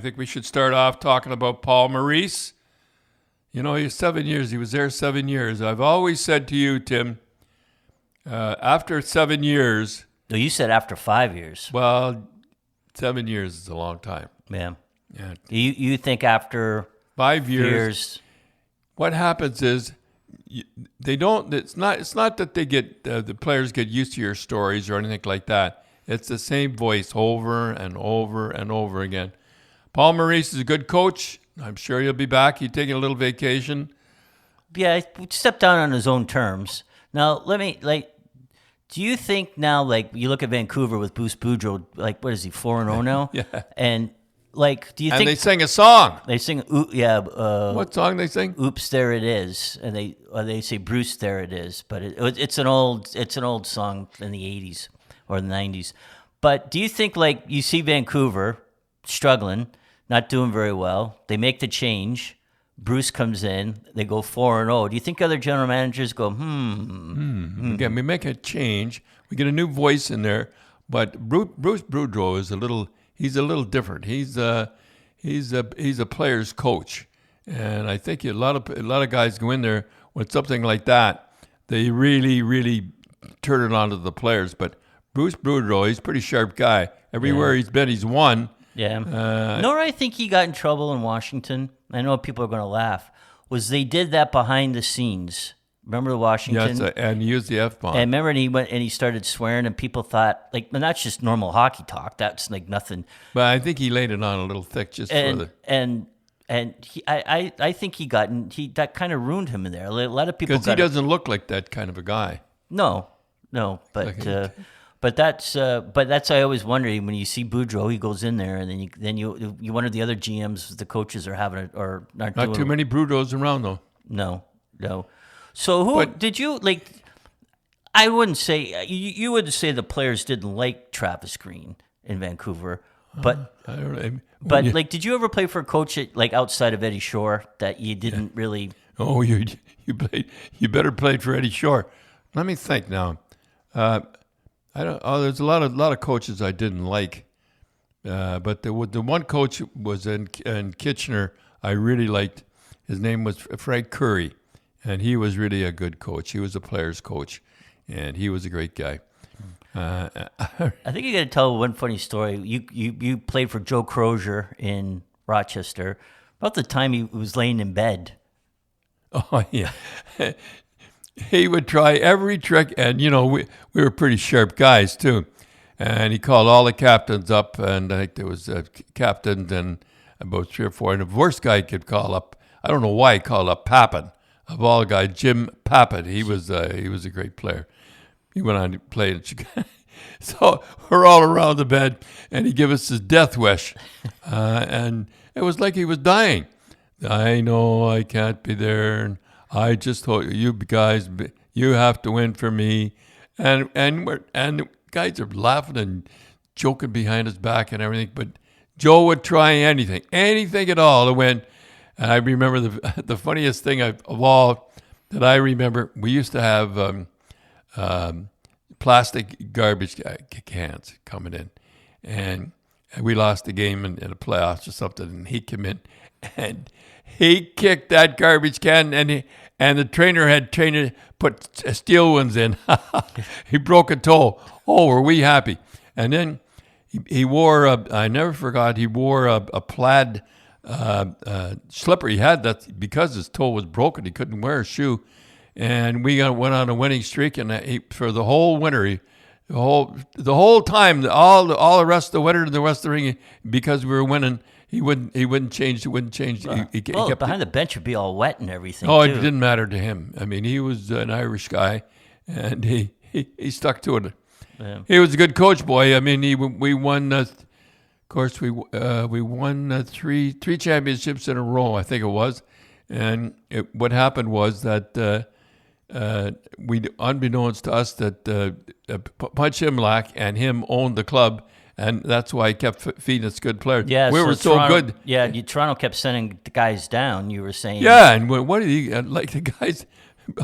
I think we should start off talking about Paul Maurice. You know, he's 7 years. He was there 7 years. I've always said to you, Tim, after 7 years. No, you said after 5 years. Well, 7 years is a long time. Yeah. Yeah. You think after 5 years, what happens is they don't. It's not that they get the players get used to your stories or anything like that. It's the same voice over and over and over again. Paul Maurice is a good coach. I'm sure he'll be back. He's taking a little vacation. Yeah, he stepped down on his own terms. Now, do you think now, you look at Vancouver with Bruce Boudreau, what is he, 4-0 now? Yeah. And, do you think... And they sing a song. They sing, what song they sing? Oops, There It Is. And they say, Bruce, There It Is. But it's an old song in the 80s or the 90s. But do you think, you see Vancouver struggling, not doing very well. They make the change. Bruce comes in. They go 4-0. Do you think other general managers go, Again, we make a change. We get a new voice in there. But Bruce Boudreau is a little different. He's a player's coach, and I think a lot of guys go in there with something like that. They really turn it on to the players. But Bruce Boudreau, he's a pretty sharp guy. Everywhere he's been, he's won. Yeah. I think he got in trouble in Washington. I know people are going to laugh. Was they did that behind the scenes. Remember the Washington? Yes, and he used the F-bomb. And remember, he went and he started swearing, and people thought, and that's just normal hockey talk. That's nothing. But I think he laid it on a little thick just for the... And I think that kind of ruined him in there. A lot of people... Because he doesn't look like that kind of a guy. No, but that's I always wonder when you see Boudreau, he goes in there, and then you wonder the other GMs, the coaches are having it or not doing too many Boudreaus around though. No. So did you like? I wouldn't say you would say the players didn't like Travis Green in Vancouver, but I don't know. But did you ever play for a coach outside of Eddie Shore that you didn't really? Oh, you played. You better played for Eddie Shore. Let me think now. I don't. Oh, there's a lot of coaches I didn't like, but the one coach was in Kitchener I really liked. His name was Frank Curry, and he was really a good coach. He was a player's coach, and he was a great guy. I think you got to tell one funny story. You played for Joe Crozier in Rochester about the time he was laying in bed. Oh yeah. He would try every trick, and we were pretty sharp guys too. And he called all the captains up, and I think there was captains and about 3 or 4. And the worst guy could call up. I don't know why he called up Pappin. Of all guys, Jim Pappin. He was a great player. He went on to play in Chicago. So we're all around the bed, and he gave us his death wish, and it was like he was dying. I know I can't be there. And I just told you guys, you have to win for me, and the guys are laughing and joking behind his back and everything. But Joe would try anything at all to win. And I remember the funniest thing of all that I remember. We used to have plastic garbage cans coming in, and we lost the game in the playoffs or something. And he came in and he kicked that garbage can, and the trainer had put steel ones in. He broke a toe. Oh, were we happy? And then he wore I never forgot. He wore a plaid slipper. He had that because his toe was broken. He couldn't wear a shoe, and we went on a winning streak. And for the whole winter, the whole time, all the rest of the winter and the rest of the ring, because we were winning. He wouldn't change. He wouldn't change. He kept behind the bench would be all wet and everything. Oh, too. It didn't matter to him. I mean, he was an Irish guy, and he stuck to it. Yeah. He was a good coach, boy. I mean, we won. Of course, we won three championships in a row. I think it was, and what happened was that we, unbeknownst to us, that Punch Imlach and him owned the club. And that's why he kept feeding us good players. Yeah, we were so Toronto, good. Yeah, Toronto kept sending the guys down. You were saying. Yeah, and what did he like? The guys,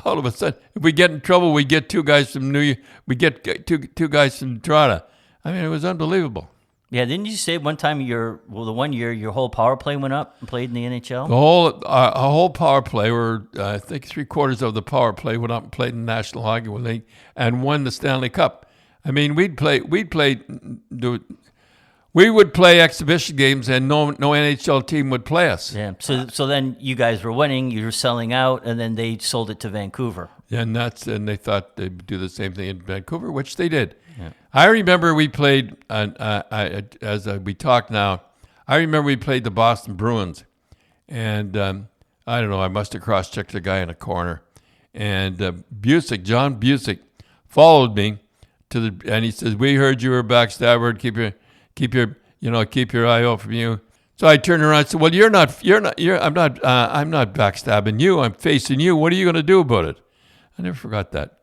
all of a sudden, if we get in trouble, we get 2 guys from New York. We get two guys from Toronto. I mean, it was unbelievable. Yeah, didn't you say one time the 1 year your whole power play went up and played in the NHL? The whole power play, or I think 3/4 of the power play went up and played in the National Hockey League and won the Stanley Cup. I mean, we would play exhibition games, and no NHL team would play us. Yeah. So then you guys were winning, you were selling out, and then they sold it to Vancouver. And they thought they'd do the same thing in Vancouver, which they did. Yeah. I remember we played, we talk now, I remember we played the Boston Bruins. And I don't know, I must have cross-checked the guy in a corner. And John Busick, followed me and he says, "We heard you were a backstabber. Keep your eye out from you." So I turned around and said, "Well, I'm not backstabbing you. I'm facing you. What are you going to do about it?" I never forgot that.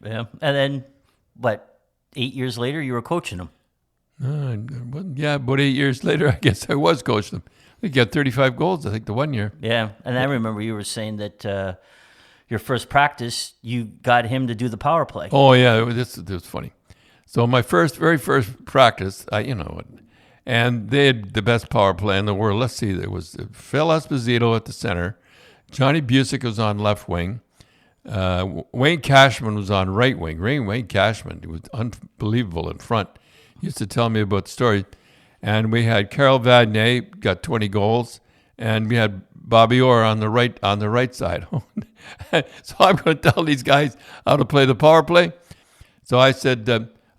Yeah. And then, 8 years later, you were coaching them. About 8 years later, I guess I was coaching them. We got 35 goals, I think, the 1 year. Yeah. And I remember you were saying that your first practice, you got him to do the power play. Oh, yeah. This was funny. So my very first practice, and they had the best power play in the world. Let's see, there was Phil Esposito at the center. Johnny Busick was on left wing. Wayne Cashman was on right wing. Wayne Cashman, he was unbelievable in front. He used to tell me about the story. And we had Carol Vadnais, got 20 goals, and we had Bobby Orr on the right side. So I'm going to tell these guys how to play the power play. So I said,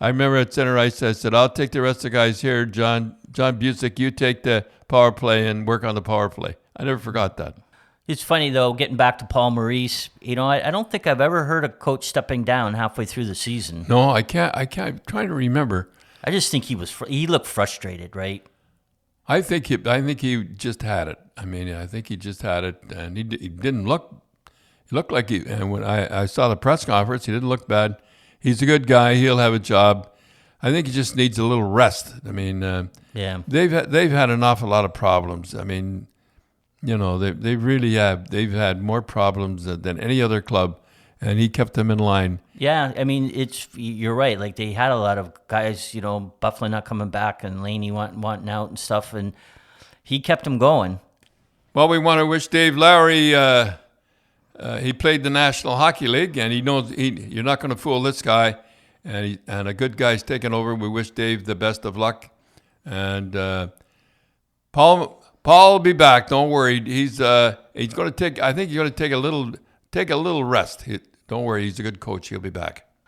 I remember at center ice, I said, "I'll take the rest of the guys here. John Busick, you take the power play and work on the power play." I never forgot that. It's funny, though, getting back to Paul Maurice, I don't think I've ever heard a coach stepping down halfway through the season. No, I can't. I'm trying to remember. I just think he looked frustrated, right? I think he just had it. I mean, I think he just had it, and he didn't look. He looked like and when I saw the press conference, he didn't look bad. He's a good guy. He'll have a job. I think he just needs a little rest. I mean, yeah, they've had an awful lot of problems. I mean, they really have. They've had more problems than any other club, and he kept them in line. Yeah, I mean, you're right. Like, they had a lot of guys, Buffalo not coming back and Laney wanting out and stuff, and he kept them going. Well, we want to wish Dave Lowry. He played the National Hockey League, and he knows you're not going to fool this guy. And a good guy's taken over. We wish Dave the best of luck. And Paul will be back. Don't worry. He's going to take. I think he's going to take a little rest. Don't worry. He's a good coach. He'll be back.